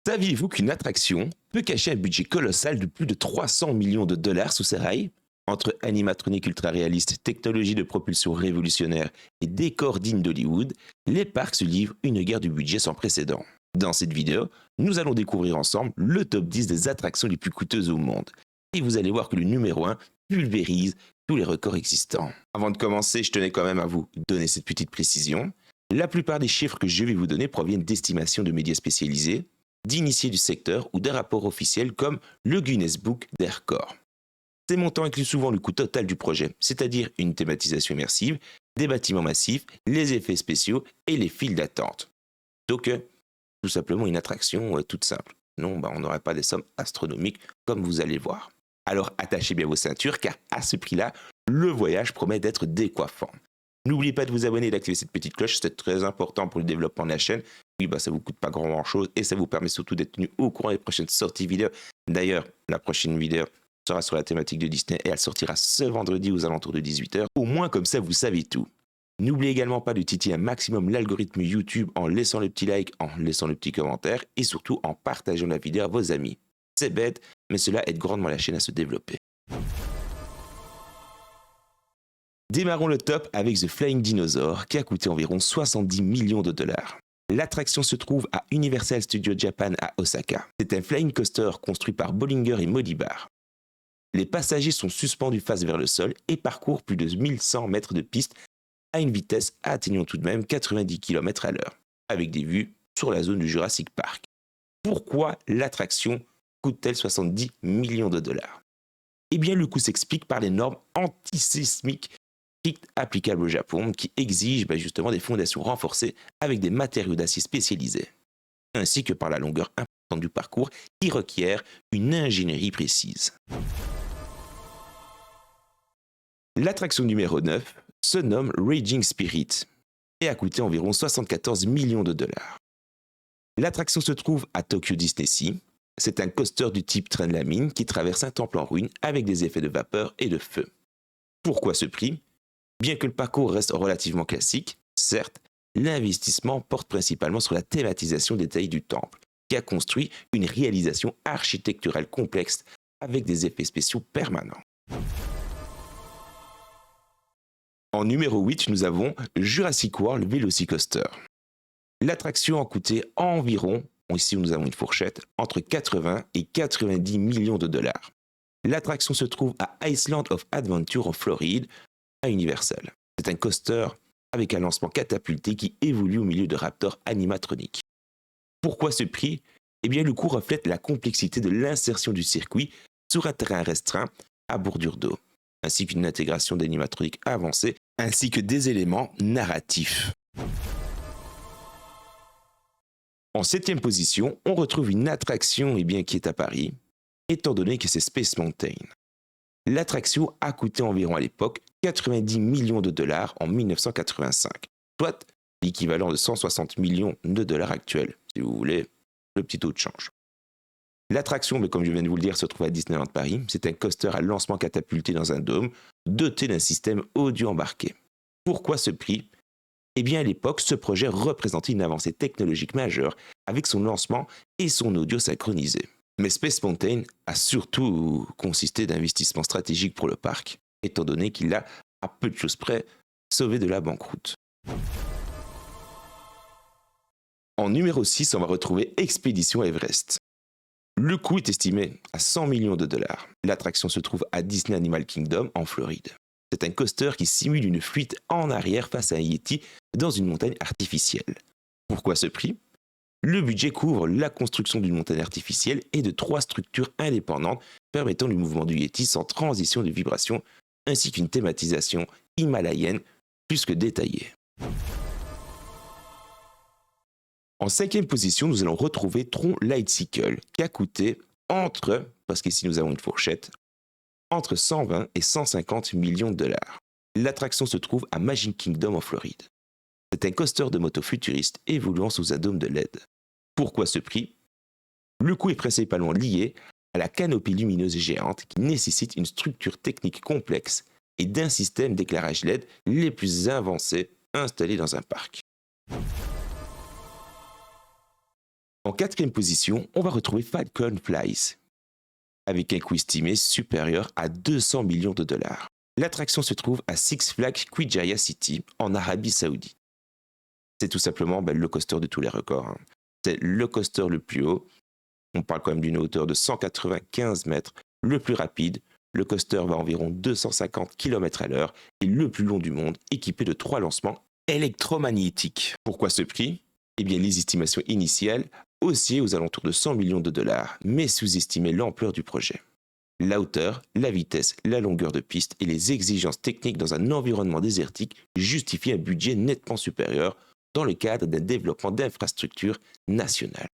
Saviez-vous qu'une attraction peut cacher un budget colossal de plus de 300 millions de dollars sous ses rails? Entre animatroniques ultra réalistes, technologies de propulsion révolutionnaire et décors dignes d'Hollywood, les parcs se livrent une guerre du budget sans précédent. Dans cette vidéo, nous allons découvrir ensemble le top 10 des attractions les plus coûteuses au monde. Et vous allez voir que le numéro 1 pulvérise tous les records existants. Avant de commencer, je tenais quand même à vous donner cette petite précision. La plupart des chiffres que je vais vous donner proviennent d'estimations de médias spécialisés, d'initiés du secteur ou d'un rapport officiel comme le Guinness Book des records. Ces montants incluent souvent le coût total du projet, c'est-à-dire une thématisation immersive, des bâtiments massifs, les effets spéciaux et les files d'attente. Donc, tout simplement une attraction toute simple. Non, on n'aurait pas des sommes astronomiques comme vous allez voir. Alors attachez bien vos ceintures car à ce prix-là, le voyage promet d'être décoiffant. N'oubliez pas de vous abonner et d'activer cette petite cloche, c'est très important pour le développement de la chaîne. Oui, ça vous coûte pas grand-chose et ça vous permet surtout d'être tenu au courant des prochaines sorties vidéo. D'ailleurs, la prochaine vidéo sera sur la thématique de Disney et elle sortira ce vendredi aux alentours de 18h. Au moins comme ça, vous savez tout. N'oubliez également pas de titiller un maximum l'algorithme YouTube en laissant le petit like, en laissant le petit commentaire et surtout en partageant la vidéo à vos amis. C'est bête, mais cela aide grandement la chaîne à se développer. Démarrons le top avec The Flying Dinosaur qui a coûté environ 70 millions de dollars. L'attraction se trouve à Universal Studios Japan à Osaka. C'est un flying coaster construit par Bollinger et Modibar. Les passagers sont suspendus face vers le sol et parcourent plus de 1100 mètres de piste à une vitesse atteignant tout de même 90 km/h, avec des vues sur la zone du Jurassic Park. Pourquoi l'attraction coûte-t-elle 70 millions de dollars? Eh bien, le coût s'explique par les normes antisismiques strictes applicables au Japon qui exigent justement des fondations renforcées avec des matériaux d'acier spécialisés, ainsi que par la longueur importante du parcours qui requiert une ingénierie précise. L'attraction numéro 9 se nomme Raging Spirit et a coûté environ 74 millions de dollars. L'attraction se trouve à Tokyo Disney-Sea. C'est un coaster du type train de la mine qui traverse un temple en ruine avec des effets de vapeur et de feu. Pourquoi ce prix? Bien que le parcours reste relativement classique, certes, l'investissement porte principalement sur la thématisation détaillée du temple, qui a construit une réalisation architecturale complexe avec des effets spéciaux permanents. En numéro 8, nous avons Jurassic World Velocicoaster. L'attraction a coûté environ, ici nous avons une fourchette, entre 80 et 90 millions de dollars. L'attraction se trouve à Island of Adventure en Floride, à Universal. C'est un coaster avec un lancement catapulté qui évolue au milieu de raptors animatroniques. Pourquoi ce prix? Eh bien, le coût reflète la complexité de l'insertion du circuit sur un terrain restreint à bordure d'eau, ainsi qu'une intégration d'animatroniques avancée, ainsi que des éléments narratifs. En 7e position, on retrouve une attraction qui est à Paris, étant donné que c'est Space Mountain. L'attraction a coûté environ à l'époque 90 millions de dollars en 1985, soit l'équivalent de 160 millions de dollars actuels, si vous voulez, le petit taux de change. L'attraction, comme je viens de vous le dire, se trouve à Disneyland Paris. C'est un coaster à lancement catapulté dans un dôme, doté d'un système audio embarqué. Pourquoi ce prix? Eh bien, à l'époque, ce projet représentait une avancée technologique majeure avec son lancement et son audio synchronisé. Mais Space Mountain a surtout consisté d'investissements stratégiques pour le parc, étant donné qu'il l'a, à peu de choses près, sauvé de la banqueroute. En numéro 6, on va retrouver Expédition Everest. Le coût est estimé à 100 millions de dollars. L'attraction se trouve à Disney Animal Kingdom en Floride. C'est un coaster qui simule une fuite en arrière face à un Yeti dans une montagne artificielle. Pourquoi ce prix? Le budget couvre la construction d'une montagne artificielle et de 3 structures indépendantes permettant le mouvement du Yeti sans transition de vibration, ainsi qu'une thématisation himalayenne plus que détaillée. En 5e position, nous allons retrouver Tron Lightcycle, qui a coûté parce qu'ici nous avons une fourchette, entre 120 et 150 millions de dollars. L'attraction se trouve à Magic Kingdom en Floride. C'est un coaster de moto futuriste évoluant sous un dôme de LED. Pourquoi ce prix? Le coût est principalement lié à la canopée lumineuse géante qui nécessite une structure technique complexe et d'un système d'éclairage LED les plus avancés installés dans un parc. En quatrième position, on va retrouver Falcon Flies, avec un coût estimé supérieur à 200 millions de dollars. L'attraction se trouve à Six Flags Qiddiya City, en Arabie Saoudite. C'est tout simplement le coaster de tous les records. C'est le coaster le plus haut. On parle quand même d'une hauteur de 195 mètres, le plus rapide. Le coaster va à environ 250 km à l'heure et le plus long du monde, équipé de 3 lancements électromagnétiques. Pourquoi ce prix? Eh bien, les estimations initiales oscillaient aux alentours de 100 millions de dollars, mais sous-estimaient l'ampleur du projet. La hauteur, la vitesse, la longueur de piste et les exigences techniques dans un environnement désertique justifient un budget nettement supérieur dans le cadre d'un développement d'infrastructures nationales.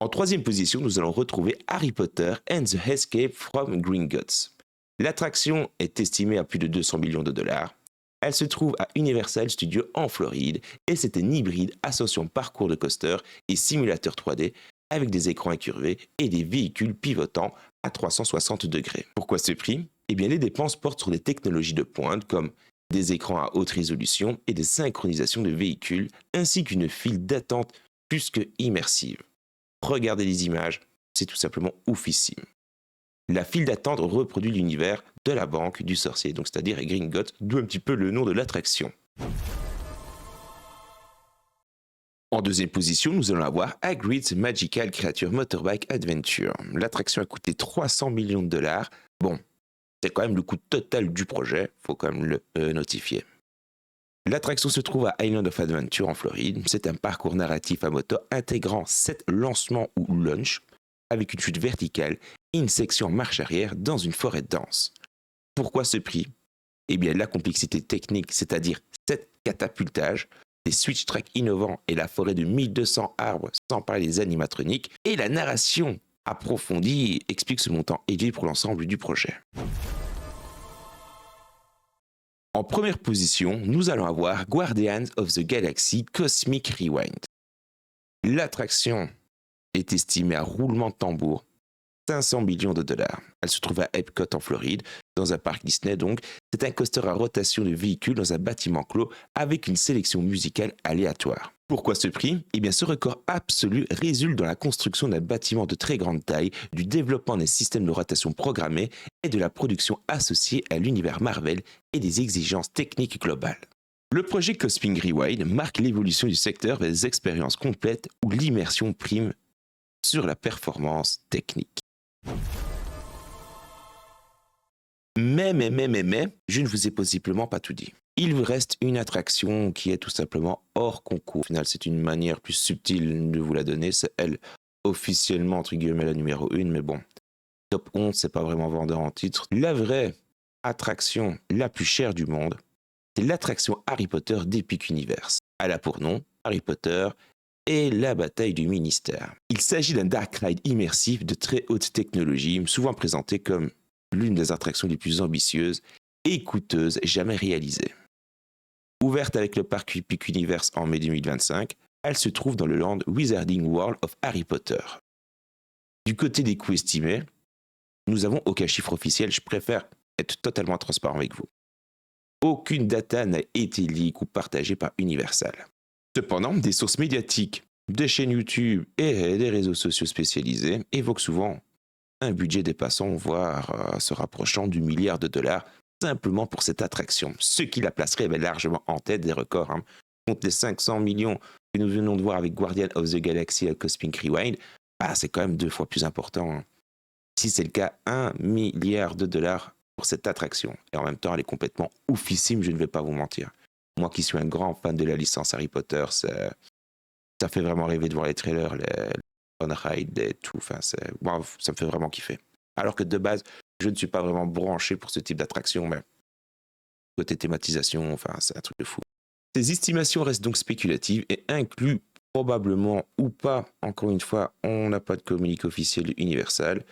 En troisième position, nous allons retrouver Harry Potter and the Escape from Gringotts. L'attraction est estimée à plus de 200 millions de dollars. Elle se trouve à Universal Studios en Floride et c'est un hybride associant parcours de coaster et simulateur 3D avec des écrans incurvés et des véhicules pivotants à 360 degrés. Pourquoi ce prix? Eh bien, les dépenses portent sur des technologies de pointe comme des écrans à haute résolution et des synchronisations de véhicules, ainsi qu'une file d'attente plus que immersive. Regardez les images, c'est tout simplement oufissime. La file d'attente reproduit l'univers de la banque du sorcier, donc c'est-à-dire Gringotts, d'où un petit peu le nom de l'attraction. En deuxième position, nous allons avoir Hagrid's Magical Creature Motorbike Adventure. L'attraction a coûté 300 millions de dollars. Bon, c'est quand même le coût total du projet, faut quand même le notifier. L'attraction se trouve à Island of Adventure en Floride. C'est un parcours narratif à moto intégrant 7 lancements ou launch avec une chute verticale et une section marche arrière dans une forêt dense. Pourquoi ce prix? Eh bien, la complexité technique, c'est-à-dire 7 catapultages, des switch tracks innovants et la forêt de 1200 arbres, sans parler des animatroniques, et la narration approfondie explique ce montant élevé pour l'ensemble du projet. En première position, nous allons avoir Guardians of the Galaxy Cosmic Rewind. L'attraction est estimée à roulement de tambour 500 millions de dollars. Elle se trouve à Epcot en Floride, dans un parc Disney donc. C'est un coaster à rotation de véhicules dans un bâtiment clos avec une sélection musicale aléatoire. Pourquoi ce prix? Eh bien, ce record absolu résulte dans la construction d'un bâtiment de très grande taille, du développement des systèmes de rotation programmés et de la production associée à l'univers Marvel et des exigences techniques globales. Le projet Cosmic Rewind marque l'évolution du secteur vers des expériences complètes où l'immersion prime sur la performance technique. Mais, je ne vous ai possiblement pas tout dit. Il vous reste une attraction qui est tout simplement hors concours. Au final, c'est une manière plus subtile de vous la donner. C'est elle, officiellement, entre guillemets, la numéro 1. Mais bon, top 11, c'est pas vraiment vendeur en titre. La vraie attraction la plus chère du monde, c'est l'attraction Harry Potter d'Epic Universe. Elle a pour nom Harry Potter et la bataille du ministère. Il s'agit d'un dark ride immersif de très haute technologie, souvent présenté comme l'une des attractions les plus ambitieuses et coûteuses jamais réalisées. Ouverte avec le parc Epic Universe en mai 2025, elle se trouve dans le land Wizarding World of Harry Potter. Du côté des coûts estimés, nous avons aucun chiffre officiel, je préfère être totalement transparent avec vous. Aucune data n'a été leak ou partagée par Universal. Cependant, des sources médiatiques, des chaînes YouTube et des réseaux sociaux spécialisés évoquent souvent un budget dépassant, voire se rapprochant du milliard de dollars simplement pour cette attraction, ce qui la placerait largement en tête des records. Contre les 500 millions que nous venons de voir avec Guardians of the Galaxy et Cosmic Rewind, c'est quand même 2 fois plus important. Si c'est le cas, 1 milliard de dollars pour cette attraction. Et en même temps, elle est complètement oufissime, je ne vais pas vous mentir. Moi qui suis un grand fan de la licence Harry Potter, ça fait vraiment rêver de voir les trailers, les on-ride et tout. Enfin, ça me fait vraiment kiffer. Alors que de base, je ne suis pas vraiment branché pour ce type d'attraction, mais côté thématisation, c'est un truc de fou. Ces estimations restent donc spéculatives et incluent probablement ou pas, encore une fois, on n'a pas de communiqué officiel Universal,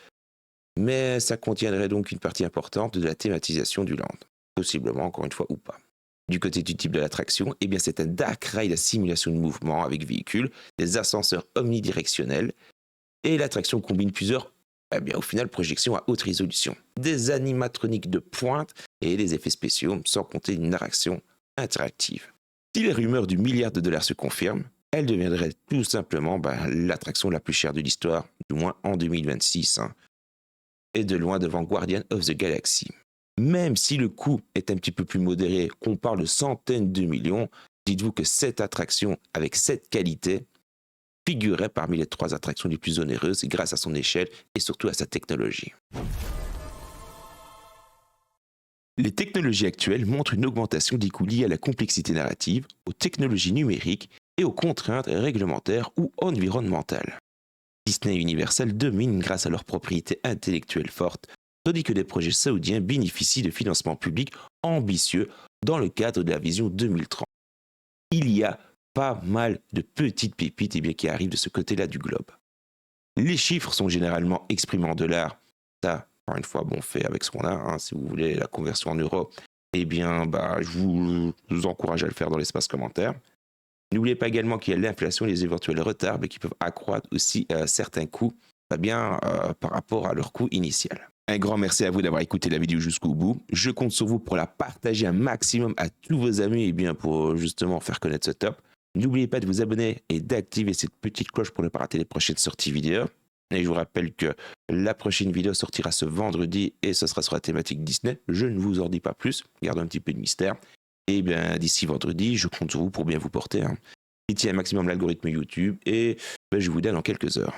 mais ça contiendrait donc une partie importante de la thématisation du land. Possiblement, encore une fois, ou pas. Du côté du type de l'attraction, eh bien c'est un dark ride à simulation de mouvement avec véhicules, des ascenseurs omnidirectionnels, et l'attraction combine plusieurs, au final, projections à haute résolution, des animatroniques de pointe et des effets spéciaux, sans compter une narration interactive. Si les rumeurs du milliard de dollars se confirment, elle deviendrait tout simplement l'attraction la plus chère de l'histoire, du moins en 2026, et de loin devant Guardian of the Galaxy. Même si le coût est un petit peu plus modéré, qu'on parle de centaines de millions, dites-vous que cette attraction, avec cette qualité, figurait parmi les 3 attractions les plus onéreuses grâce à son échelle et surtout à sa technologie. Les technologies actuelles montrent une augmentation des coûts liés à la complexité narrative, aux technologies numériques et aux contraintes réglementaires ou environnementales. Disney et Universal dominent grâce à leurs propriétés intellectuelles fortes, tandis que des projets saoudiens bénéficient de financements publics ambitieux dans le cadre de la vision 2030. Il y a pas mal de petites pépites qui arrivent de ce côté-là du globe. Les chiffres sont généralement exprimés en dollars. Ça, encore une fois, on fait avec ce qu'on a. Si vous voulez la conversion en euros, je vous encourage à le faire dans l'espace commentaire. N'oubliez pas également qu'il y a l'inflation et les éventuels retards qui peuvent accroître aussi certains coûts par rapport à leur coût initial. Un grand merci à vous d'avoir écouté la vidéo jusqu'au bout. Je compte sur vous pour la partager un maximum à tous vos amis pour justement faire connaître ce top. N'oubliez pas de vous abonner et d'activer cette petite cloche pour ne pas rater les prochaines sorties vidéo. Et je vous rappelle que la prochaine vidéo sortira ce vendredi et ce sera sur la thématique Disney. Je ne vous en dis pas plus, gardez un petit peu de mystère. Et d'ici vendredi, je compte sur vous pour bien vous porter. Et tiens un maximum l'algorithme YouTube et je vous dis dans quelques heures.